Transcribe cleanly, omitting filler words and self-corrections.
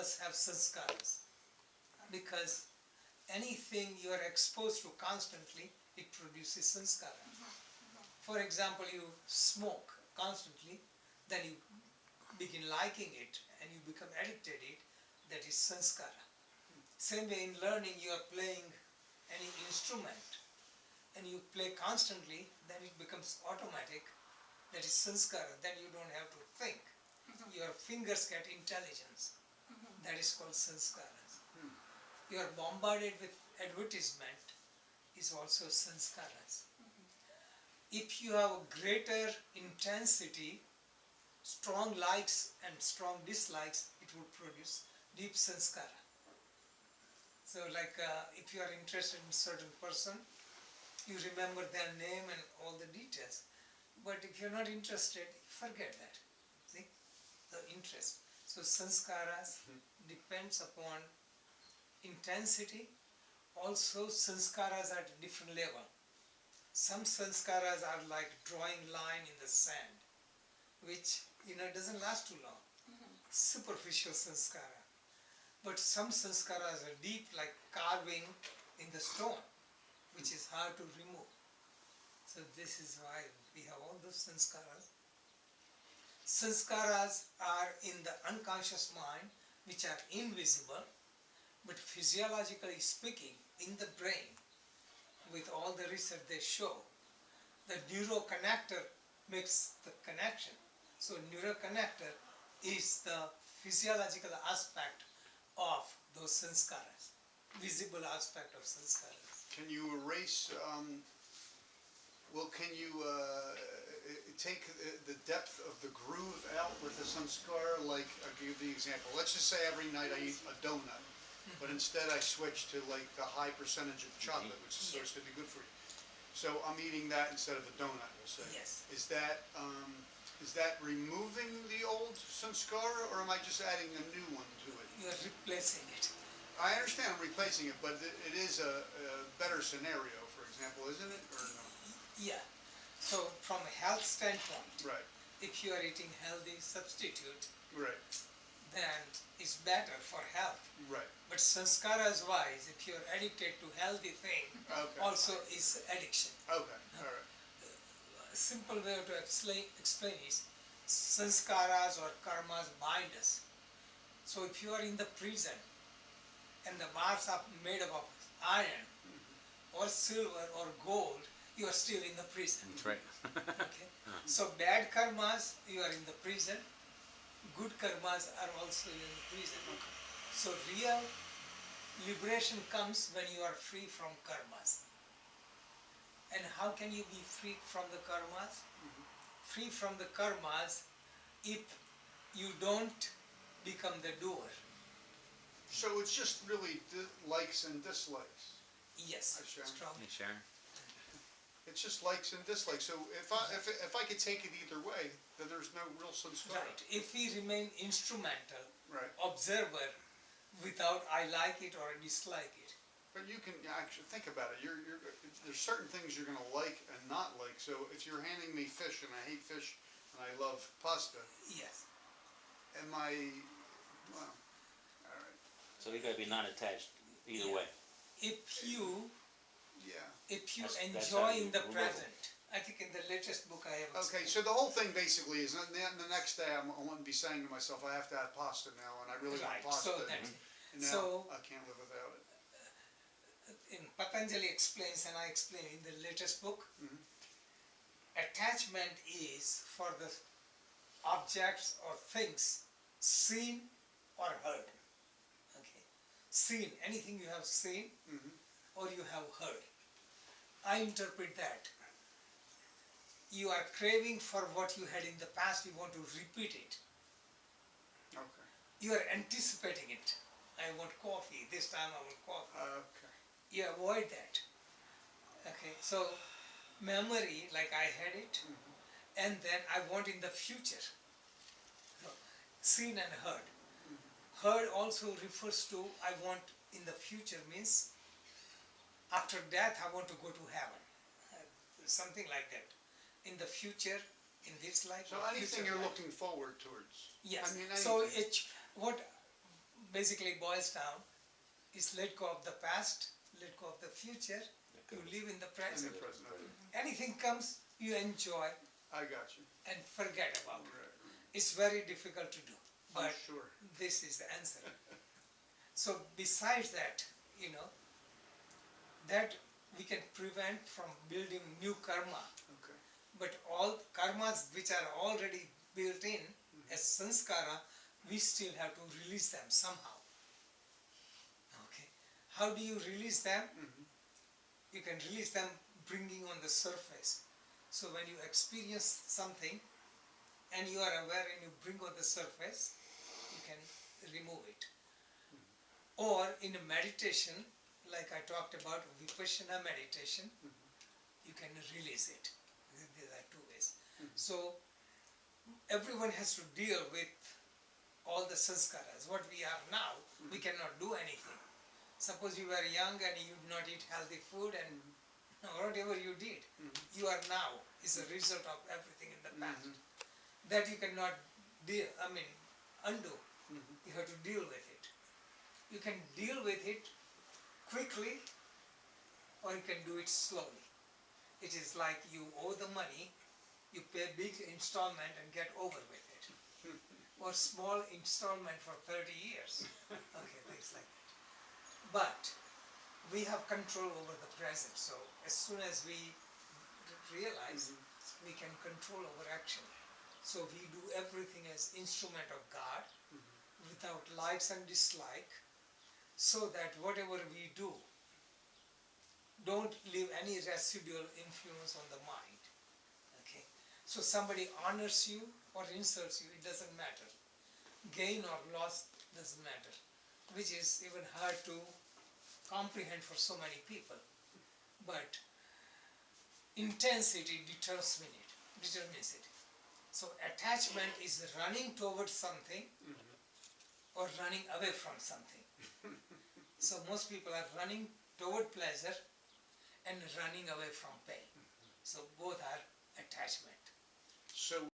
us have sanskaras, because anything you are exposed to constantly, it produces sanskara. For example, you smoke constantly, then you begin liking it and you become addicted to it, that is sanskara. Same way in learning, you are playing any instrument and you play constantly, then it becomes automatic, that is sanskara, then you don't have to think. Your fingers get intelligence, that is called sanskaras. You are bombarded with advertisement, is also sanskaras. If you have a greater intensity, strong likes and strong dislikes, it will produce deep sanskara. So like if you are interested in a certain person, you remember their name and all the details. But if you're not interested, forget that. See, the interest. So sanskaras depends upon intensity. Also sanskaras are at a different level. Some sanskaras are like drawing line in the sand, which doesn't last too long. Superficial sanskara. But some sanskaras are deep, like carving in the stone, which is hard to remove. So this is why we have all those sanskaras. Sanskaras are in the unconscious mind, which are invisible, but physiologically speaking, in the brain, with all the research they show, the neuroconnector makes the connection. So neuroconnector is the physiological aspect of those sanskaras, visible aspect of sanskaras. Can you erase, can you take the depth of the groove out with the sanskara? Like, I'll give you the example. Let's just say every night I eat a donut, but instead I switch to like the high percentage of chocolate, which is supposed to be good for you. So I'm eating that instead of a donut, we'll say. Yes. Is that removing the old sanskara, or am I just adding a new one to it? You are replacing it. I understand I'm replacing it, but it is a better scenario, for example, isn't it, or no? Yeah. So from a health standpoint, Right, if you are eating healthy substitute, right, then it's better for health. right. But sanskaras wise, if you are addicted to healthy thing, Okay. also is addiction. Okay, all right. A simple way to explain is sanskaras or karmas bind us. So if you are in the prison and the bars are made up of iron or silver or gold, you are still in the prison. That's right. Okay? So bad karmas, you are in the prison. Good karmas are also in the prison. So real liberation comes when you are free from karmas. And how can you be free from the karmas? Free from the karmas if you don't become the doer. So it's just really likes and dislikes. Yes, Hi, Sharon. strong. Hey, Sharon. It's just likes and dislikes. So if I could take it either way, then there's no real sanskara. Right. If we remain instrumental, Right. observer, without I like it or I dislike it. But you can actually think about it. There's certain things you're going to like and not like. So if you're handing me fish and I hate fish and I love pasta, Yes. am I? Well, all right. So you gotta be non-attached either Yeah. way. If you Yeah. That's enjoy how you in the remove it. present, I think in the latest book I have Okay, explained. so the whole thing basically is, the next day I want to be saying to myself, I have to have pasta now, and I really Right, want pasta. so that, and now so- I can't live without it. in Patanjali explains and I explain in the latest book, Mhm. attachment is for the objects or things seen or heard. Okay, seen, anything you have seen Mhm. or you have heard. I interpret that. You are craving for what you had in the past, you want to repeat it. Okay. You are anticipating it. I want coffee, this time I want coffee. Okay. You avoid that. Okay, so memory, like I had it, and then I want in the future. So, seen and heard. Heard also refers to I want in the future, means after death I want to go to heaven. Something like that. In the future, in this life. So or anything future you're life. looking forward towards. Yes. I mean, So anything. it what basically boils down is let go of the past, let go of the future, you live in the In present. the present, okay. Anything comes, you enjoy I got you. and forget about it. Right. It's very difficult to do, I'm but sure. this is the answer. So besides that, that we can prevent from building new karma, Okay. but all karmas which are already built in as sanskara, we still have to release them somehow. Okay. How do you release them? You can release them bringing on the surface. So when you experience something and you are aware and you bring on the surface, you can remove it. Or in a meditation, like I talked about vipassana meditation, you can release it. There are two ways. So everyone has to deal with all the sanskaras. What we are now, we cannot do anything. Suppose you were young and you did not eat healthy food and whatever you did, you are now is a result of everything in the past. That you cannot undo. You have to deal with it. You can deal with it quickly or you can do it slowly. It is like you owe the money, you pay big installment and get over with it. Or small installment for 30 years. Okay, things like that. But we have control over the present, so as soon as we realize, we can control our action. So we do everything as instrument of God, without likes and dislike, so that whatever we do, don't leave any residual influence on the mind. Okay? So somebody honors you or insults you, it doesn't matter. Gain or loss doesn't matter, which is even hard to comprehend for so many people. But intensity determines it. So attachment is running towards something or running away from something. So most people are running toward pleasure and running away from pain. So both are attachment. So